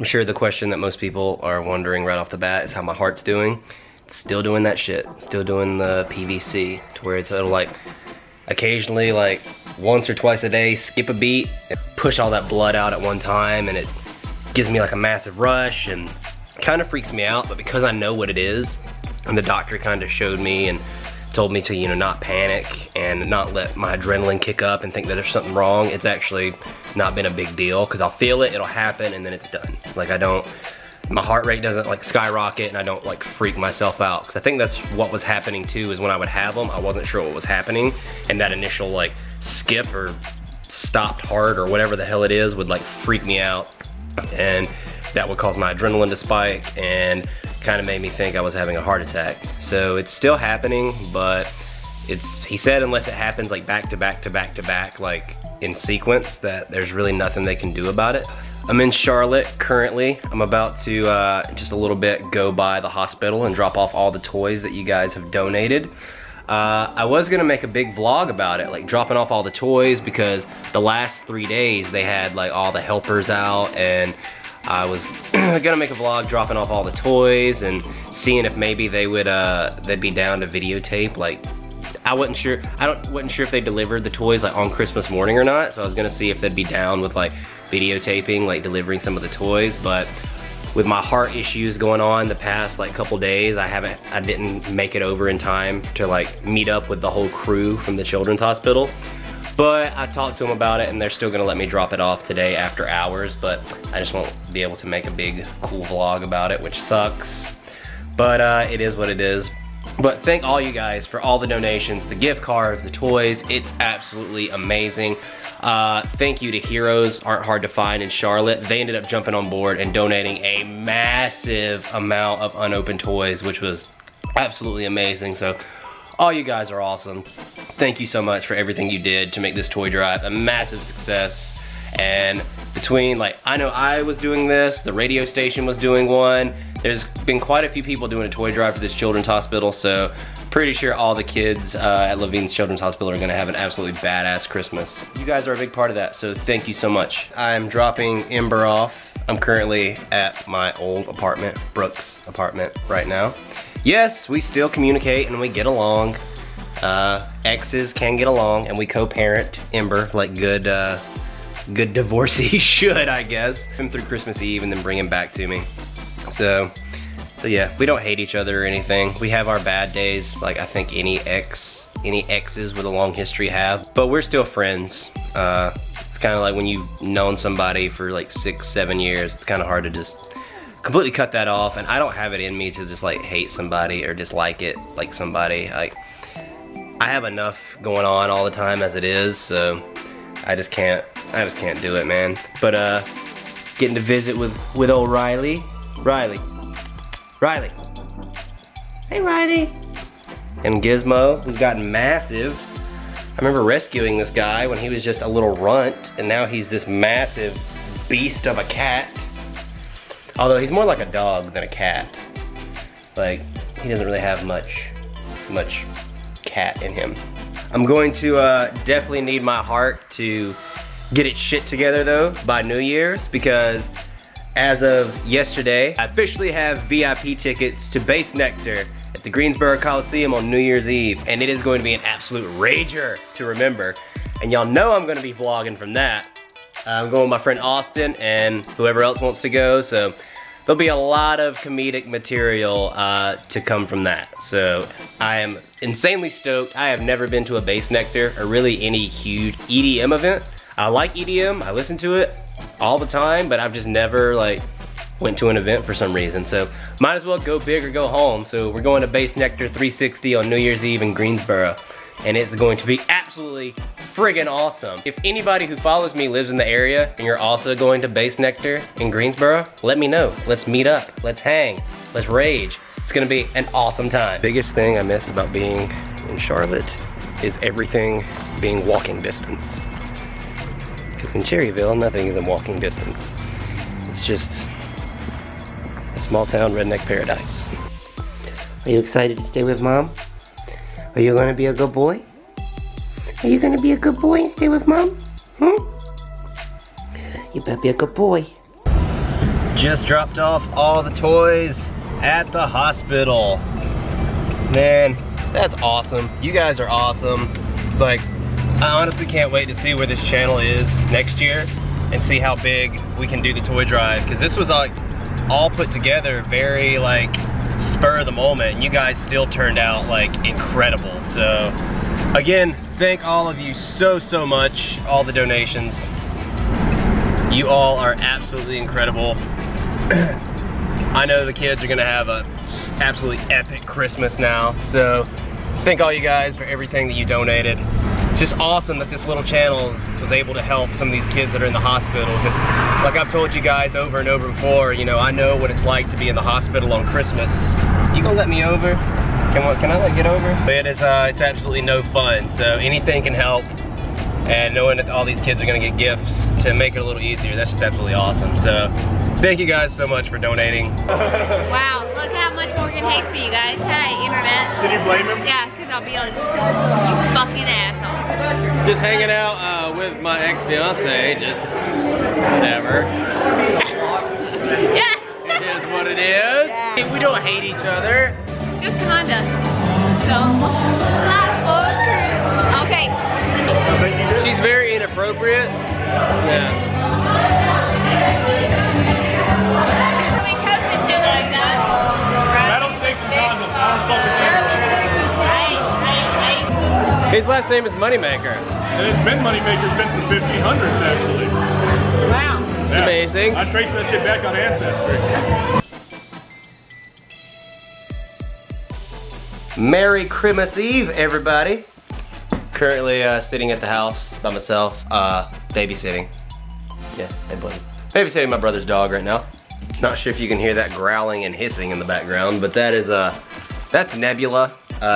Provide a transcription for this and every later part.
I'm sure the question that most people are wondering right off the bat is how my heart's doing. It's still doing that shit. Still doing the PVC to where it'll like occasionally like once or twice a day skip a beat and push all that blood out at one time, and it gives me like a massive rush and kind of freaks me out. But because I know what it is, and the doctor kind of showed me and told me to, you know, not panic and not let my adrenaline kick up and think that there's something wrong, it's actually not been a big deal, because I'll feel it, it'll happen, and then it's done. Like my heart rate doesn't like skyrocket, and I don't like freak myself out, because I think that's what was happening too, is when I would have them, I wasn't sure what was happening, and that initial like skip or stopped heart or whatever the hell it is would like freak me out, and that would cause my adrenaline to spike and kind of made me think I was having a heart attack. So it's still happening, but he said unless it happens like back to back to back to back, like in sequence, that there's really nothing they can do about it. I'm in Charlotte currently. I'm about to just a little bit go by the hospital and drop off all the toys that you guys have donated. I was gonna make a big vlog about it, like dropping off all the toys, because the last 3 days they had like all the helpers out, and I was gonna make a vlog dropping off all the toys and seeing if maybe they would they'd be down to videotape. Like I wasn't sure if they delivered the toys like on Christmas morning or not, so I was gonna see if they'd be down with like videotaping, like delivering some of the toys. But with my heart issues going on the past like couple days, I didn't make it over in time to like meet up with the whole crew from the children's hospital. But I talked to them about it, and they're still gonna let me drop it off today after hours, but I just won't be able to make a big cool vlog about it, which sucks. But it is what it is. But thank all you guys for all the donations, the gift cards, the toys. It's absolutely amazing. Thank you to Heroes Aren't Hard to Find in Charlotte. They ended up jumping on board and donating a massive amount of unopened toys, which was absolutely amazing. So all you guys are awesome. Thank you so much for everything you did to make this toy drive a massive success. And between, like, I know I was doing this, the radio station was doing one, there's been quite a few people doing a toy drive for this children's hospital, so pretty sure all the kids at Levine's Children's Hospital are gonna have an absolutely badass Christmas. You guys are a big part of that, so thank you so much. I'm dropping Ember off. I'm currently at my old apartment, Brooke's apartment right now. Yes, we still communicate and we get along. Exes can get along, and we co-parent Ember like good divorcees should, I guess. Him through Christmas Eve and then bring him back to me. So yeah, we don't hate each other or anything. We have our bad days, like I think any exes with a long history have, but we're still friends. It's kind of like when you've known somebody for like 6-7 years, it's kind of hard to just completely cut that off, and I don't have it in me to just like hate somebody or dislike it like somebody. Like, I have enough going on all the time as it is, so I just can't do it, man. But getting to visit with old Riley. Riley. Hey, Riley. And Gizmo, who's gotten massive. I remember rescuing this guy when he was just a little runt, and now he's this massive beast of a cat. Although he's more like a dog than a cat. Like, he doesn't really have much cat in him. I'm going to definitely need my heart to get its shit together though by New Year's, because as of yesterday, I officially have VIP tickets to Base Nectar at the Greensboro Coliseum on New Year's Eve, and it is going to be an absolute rager to remember. And y'all know I'm gonna be vlogging from that. I'm going with my friend Austin and whoever else wants to go, so there'll be a lot of comedic material to come from that. So I am insanely stoked. I have never been to a Base Nectar or really any huge EDM event. I like EDM, I listen to it all the time, but I've just never like went to an event for some reason. So might as well go big or go home. So we're going to Base Nectar 360 on New Year's Eve in Greensboro, and it's going to be absolutely friggin' awesome. If anybody who follows me lives in the area and you're also going to Base Nectar in Greensboro, let me know. Let's meet up, let's hang, let's rage. It's gonna be an awesome time. Biggest thing I miss about being in Charlotte is everything being walking distance. Because in Cherryville, nothing is in walking distance. It's just a small town redneck paradise. Are you excited to stay with Mom? Are you gonna be a good boy? Are you gonna be a good boy and stay with Mom? You better be a good boy. Just dropped off all the toys at the hospital. Man, that's awesome. You guys are awesome. Like, I honestly can't wait to see where this channel is next year and see how big we can do the toy drive, because this was like all put together very like spur of the moment, and you guys still turned out like incredible. So again, thank all of you so much, all the donations. You all are absolutely incredible. I know the kids are gonna have a absolutely epic Christmas now, so thank all you guys for everything that you donated. It's just awesome that this little channel was able to help some of these kids that are in the hospital, because like I've told you guys over and over before, you know, I know what it's like to be in the hospital on Christmas. You gonna let me over? Can I let get over? But it's absolutely no fun, so anything can help. And knowing that all these kids are gonna get gifts to make it a little easier, that's just absolutely awesome. So thank you guys so much for donating. Wow, look how much Morgan hates me, you guys. Hey, internet. Did you blame him? Yeah, because I'll be on you fucking asshole. Just hanging out with my ex-fiance, just whatever. Yeah. It is what it is. Yeah. We don't hate each other. Just kinda. Okay. She's very inappropriate. Yeah. His last name is Moneymaker. And it's been Moneymaker since the 1500s, actually. Wow. It's amazing. I traced that shit back on Ancestry. Merry Christmas Eve, everybody. Currently sitting at the house by myself, babysitting. Yeah, babysitting my brother's dog right now. Not sure if you can hear that growling and hissing in the background, but that is that's Nebula.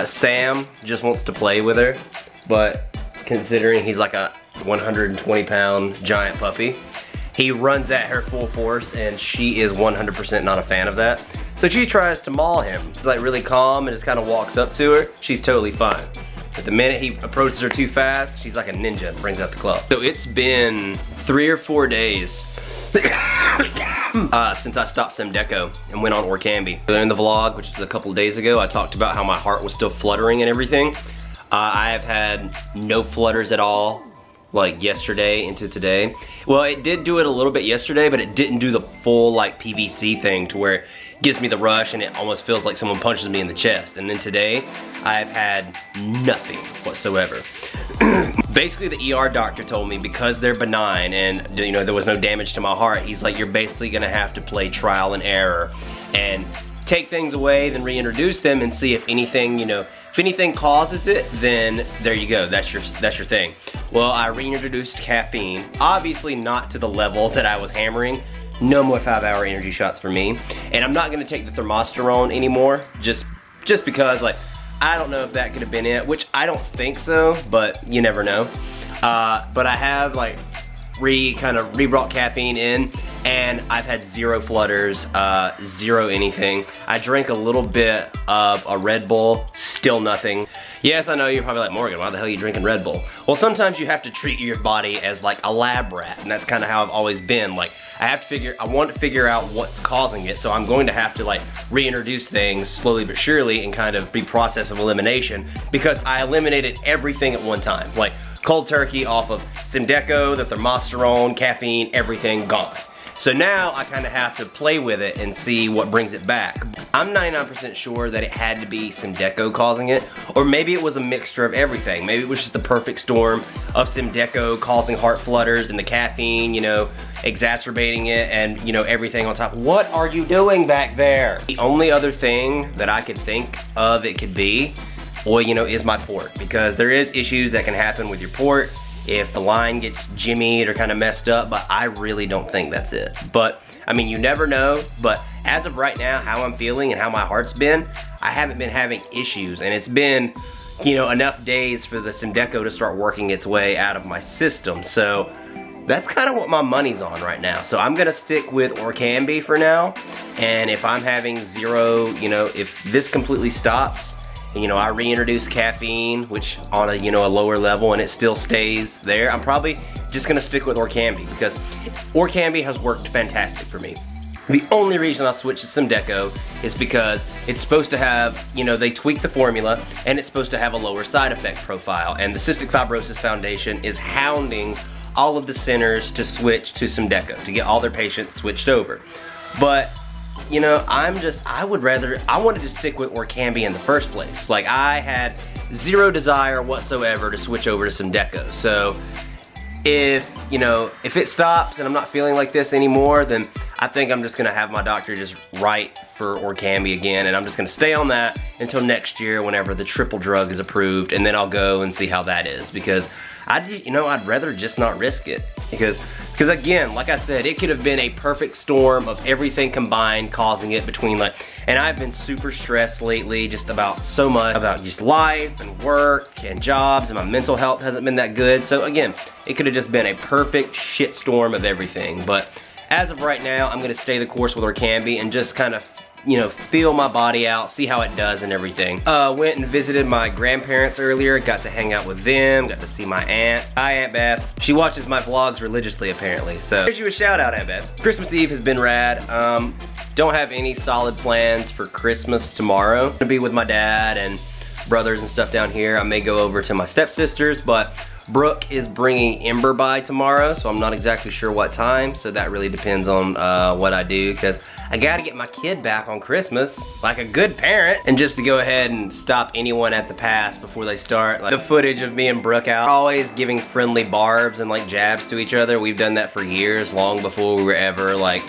Sam just wants to play with her, but considering he's like a 120-pound giant puppy, he runs at her full force, and she is 100% not a fan of that. So she tries to maul him. She's like really calm and just kind of walks up to her. She's totally fine. But the minute he approaches her too fast, she's like a ninja and brings out the club. So it's been 3 or 4 days since I stopped Simdeco and went on Orkambi. In the vlog, which was a couple of days ago, I talked about how my heart was still fluttering and everything. I have had no flutters at all, like yesterday into today. Well, it did do it a little bit yesterday, but it didn't do the full like PVC thing to where it gives me the rush and it almost feels like someone punches me in the chest. And then today, I've had nothing whatsoever. Basically, the ER doctor told me because they're benign and you know there was no damage to my heart, he's like, you're basically gonna have to play trial and error and take things away, then reintroduce them and see if anything, you know, if anything causes it, then there you go, that's your thing. Well, I reintroduced caffeine, obviously not to the level that I was hammering. No more 5-hour energy shots for me. And I'm not gonna take the thermosterone anymore, just because like, I don't know if that could have been it, which I don't think so, but you never know. But I have like kind of re-brought caffeine in, and I've had 0 flutters, 0 anything. I drank a little bit of a Red Bull, still nothing. Yes, I know you're probably like, Morgan, why the hell are you drinking Red Bull? Well, sometimes you have to treat your body as like a lab rat, and that's kind of how I've always been. Like, I want to figure out what's causing it, so I'm going to have to like reintroduce things slowly but surely and kind of be process of elimination, because I eliminated everything at one time. Like cold turkey off of Simdeco, the thermosterone, caffeine, everything gone. So now I kind of have to play with it and see what brings it back. I'm 99% sure that it had to be Simdeco causing it, or maybe it was a mixture of everything. Maybe it was just the perfect storm of Simdeco causing heart flutters and the caffeine, you know, exacerbating it, and you know, everything on top. What are you doing back there? The only other thing that I could think of it could be, well, you know, is my port, because there is issues that can happen with your port if the line gets jimmied or kind of messed up, but I really don't think that's it. But, I mean, you never know, but as of right now, how I'm feeling and how my heart's been, I haven't been having issues, and it's been, you know, enough days for the Simdeco to start working its way out of my system. So that's kind of what my money's on right now. So I'm gonna stick with Orkambi for now, and if I'm having 0, you know, if this completely stops, you know, I reintroduce caffeine, which on a, you know, a lower level, and it still stays there, I'm probably just gonna stick with Orkambi, because Orkambi has worked fantastic for me. The only reason I switched to Symdeco is because it's supposed to have, you know, they tweak the formula and it's supposed to have a lower side effect profile. And the Cystic Fibrosis Foundation is hounding all of the centers to switch to Symdeco, to get all their patients switched over. But, you know, I wanted to stick with Orkambi in the first place. Like, I had zero desire whatsoever to switch over to Symdeco. So, if it stops and I'm not feeling like this anymore, then I think I'm just gonna have my doctor just write for Orkambi again, and I'm just gonna stay on that until next year whenever the triple drug is approved, and then I'll go and see how that is, because I'd rather just not risk it, because again, like I said, it could have been a perfect storm of everything combined causing it between and I've been super stressed lately just about so much about just life and work and jobs, and my mental health hasn't been that good. So again, it could have just been a perfect shit storm of everything. But as of right now, I'm gonna stay the course with Orkambi and just kind of, you know, feel my body out, see how it does and everything. Went and visited my grandparents earlier, got to hang out with them, got to see my aunt. Hi, Aunt Beth. She watches my vlogs religiously, apparently. So here's you a shout out, Aunt Beth. Christmas Eve has been rad. Don't have any solid plans for Christmas tomorrow. I'm gonna be with my dad and brothers and stuff down here. I may go over to my stepsisters, but Brooke is bringing Ember by tomorrow, so I'm not exactly sure what time, so that really depends on what I do, because I gotta get my kid back on Christmas like a good parent. And just to go ahead and stop anyone at the pass before they start, like the footage of me and Brooke out, always giving friendly barbs and like jabs to each other. We've done that for years, long before we were ever like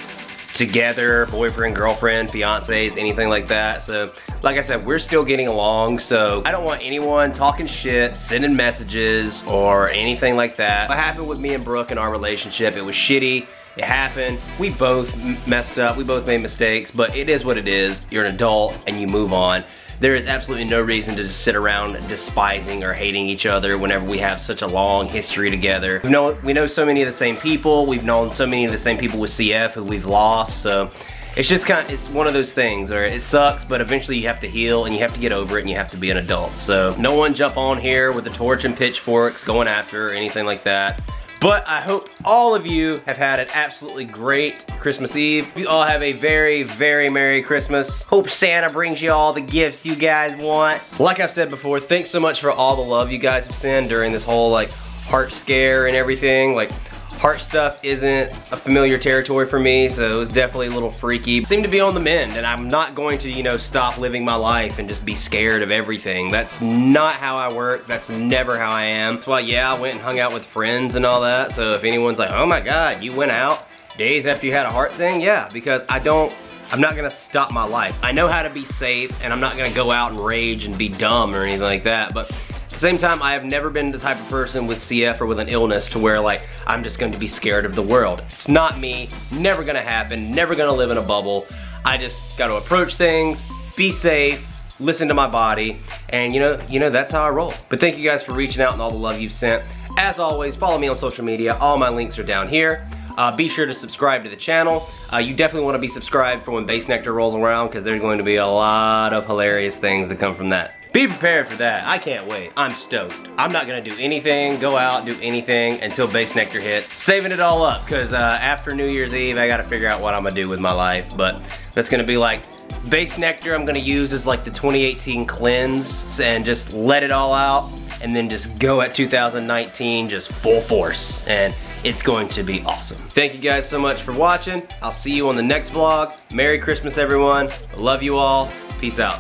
together, boyfriend, girlfriend, fiancés, anything like that. So like I said, we're still getting along, so I don't want anyone talking shit, sending messages, or anything like that. What happened with me and Brooke in our relationship, it was shitty. It happened. We both messed up. We both made mistakes, but it is what it is. You're an adult and you move on. There is absolutely no reason to just sit around despising or hating each other whenever we have such a long history together. We know so many of the same people. We've known so many of the same people with CF who we've lost, so it's just it's one of those things, or it sucks, but eventually you have to heal and you have to get over it and you have to be an adult. So no one jump on here with a torch and pitchforks going after or anything like that. But I hope all of you have had an absolutely great Christmas Eve. You all have a very, very Merry Christmas. Hope Santa brings you all the gifts you guys want. Like I've said before, thanks so much for all the love you guys have sent during this whole like heart scare and everything. Like, heart stuff isn't a familiar territory for me, so it was definitely a little freaky. Seem to be on the mend, and I'm not going to, you know, stop living my life and just be scared of everything. That's not how I work. That's never how I am. That's why, yeah, I went and hung out with friends and all that. So if anyone's like, oh my God, you went out days after you had a heart thing? Yeah, because I'm not gonna stop my life. I know how to be safe, and I'm not gonna go out and rage and be dumb or anything like that, but at the same time, I have never been the type of person with CF or with an illness to where like, I'm just going to be scared of the world. It's not me, never gonna happen, never gonna live in a bubble. I just gotta approach things, be safe, listen to my body, and you know, that's how I roll. But thank you guys for reaching out and all the love you've sent. As always, follow me on social media. All my links are down here. Be sure to subscribe to the channel. You definitely want to be subscribed for when Base Nectar rolls around, because there's going to be a lot of hilarious things that come from that. Be prepared for that. I can't wait. I'm stoked. I'm not gonna do anything, go out, do anything until Base Nectar hits. Saving it all up, because after New Year's Eve, I gotta figure out what I'm gonna do with my life. But that's gonna be like, Base Nectar I'm gonna use as like the 2018 cleanse and just let it all out, and then just go at 2019 just full force. And it's going to be awesome. Thank you guys so much for watching. I'll see you on the next vlog. Merry Christmas, everyone. I love you all. Peace out.